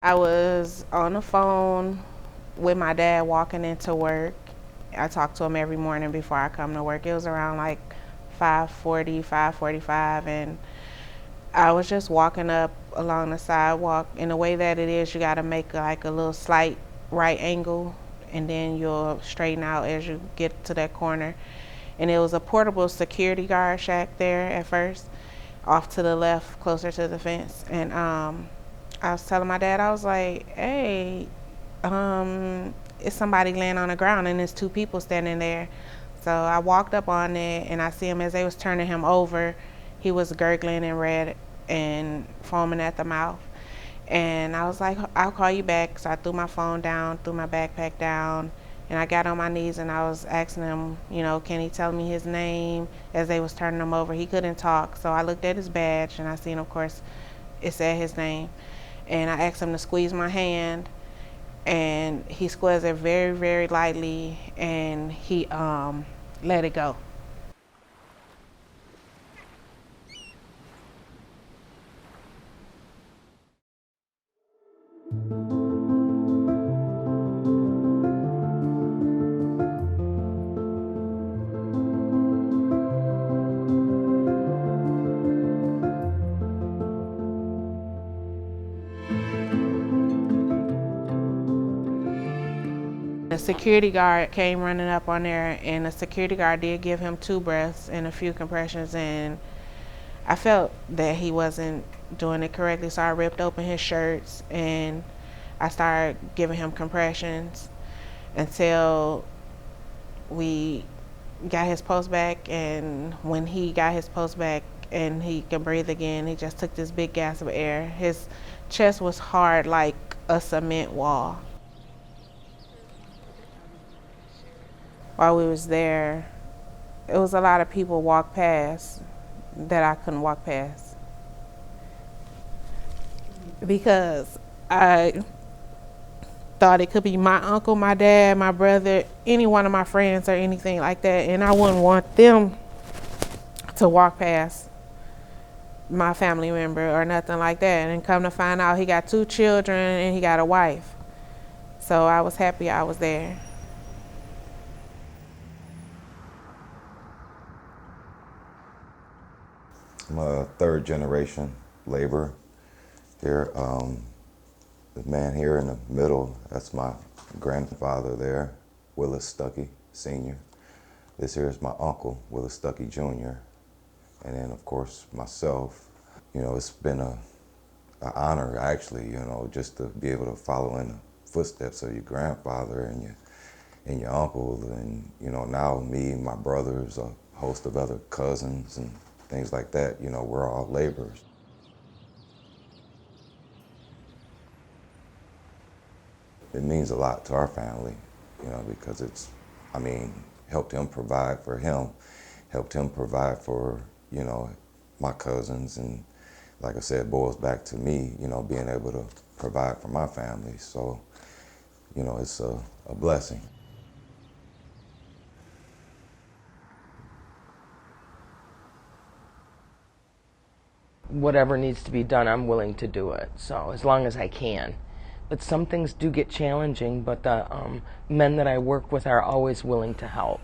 I was on the phone with my dad walking into work. I talk to him every morning before I come to work. It was around like 5:40, 5:45, and I was just walking up along the sidewalk. In the way that it is, you got to make like a little slight right angle, and then you'll straighten out as you get to that corner. And it was a portable security guard shack there at first, off to the left, closer to the fence. And I was telling my dad, I was like, hey, it's somebody laying on the ground and there's two people standing there. So I walked up on it and I see him as they was turning him over. He was gurgling and red and foaming at the mouth. And I was like, I'll call you back. So I threw my phone down, threw my backpack down, and I got on my knees and I was asking him, can he tell me his name as they was turning him over. He couldn't talk. So I looked at his badge and I seen, of course, it said his name. And I asked him to squeeze my hand, and he squeezed it very, very lightly, and he let it go. The security guard came running up on there, and the security guard did give him 2 breaths and a few compressions, and I felt that he wasn't doing it correctly, so I ripped open his shirts and I started giving him compressions until we got his pulse back. And when he got his pulse back and he could breathe again, he just took this big gasp of air. His chest was hard like a cement wall. While we was there, it was a lot of people walk past that I couldn't walk past because I thought it could be my uncle, my dad, my brother, any one of my friends or anything like that, and I wouldn't want them to walk past my family member or nothing like that. And come to find out, he got 2 children and he got a wife. So I was happy I was there. I'm a 3rd generation laborer here. The man here in the middle, that's my grandfather there, Willis Stuckey, Sr. This here is my uncle, Willis Stuckey, Jr. And then, of course, myself. It's been an honor, actually, just to be able to follow in the footsteps of your grandfather and your uncle. And, now me and my brothers, a host of other cousins and things like that, we're all laborers. It means a lot to our family, because helped him provide for him, helped him provide for, my cousins, and like I said, boils back to me, being able to provide for my family. So, it's a blessing. Whatever needs to be done, I'm willing to do it, so as long as I can. But some things do get challenging, but the men that I work with are always willing to help.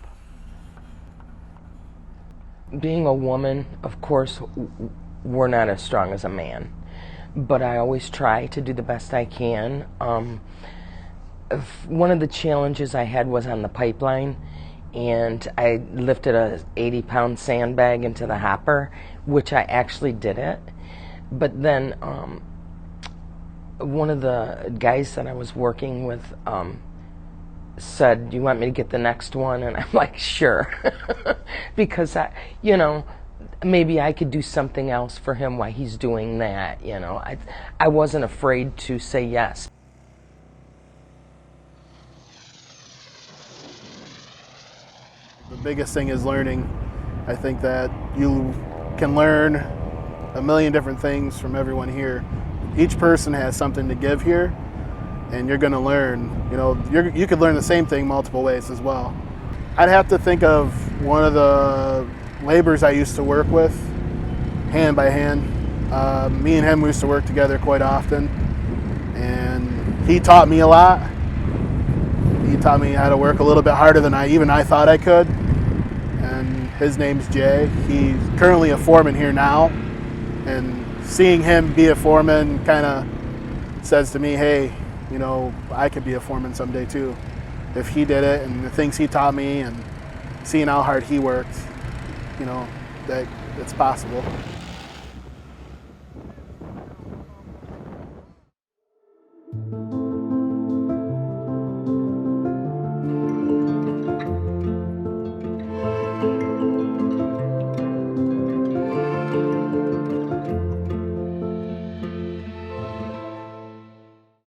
Being a woman, of course, we're not as strong as a man, but I always try to do the best I can. One of the challenges I had was on the pipeline, and I lifted a 80-pound sandbag into the hopper, which I actually did it. But then one of the guys that I was working with said, "Do you want me to get the next one?" And I'm like, "Sure," because maybe I could do something else for him while he's doing that. I wasn't afraid to say yes. The biggest thing is learning. I think that you can learn a million different things from everyone here. Each person has something to give here, and you're going to learn. You could learn the same thing multiple ways as well. I'd have to think of one of the laborers I used to work with, hand by hand. Me and him, we used to work together quite often, and he taught me a lot. He taught me how to work a little bit harder than I thought I could. And his name's Jay. He's currently a foreman here now. And seeing him be a foreman kind of says to me, hey, you know, I could be a foreman someday too. If he did it and the things he taught me and seeing how hard he worked, you know, that it's possible.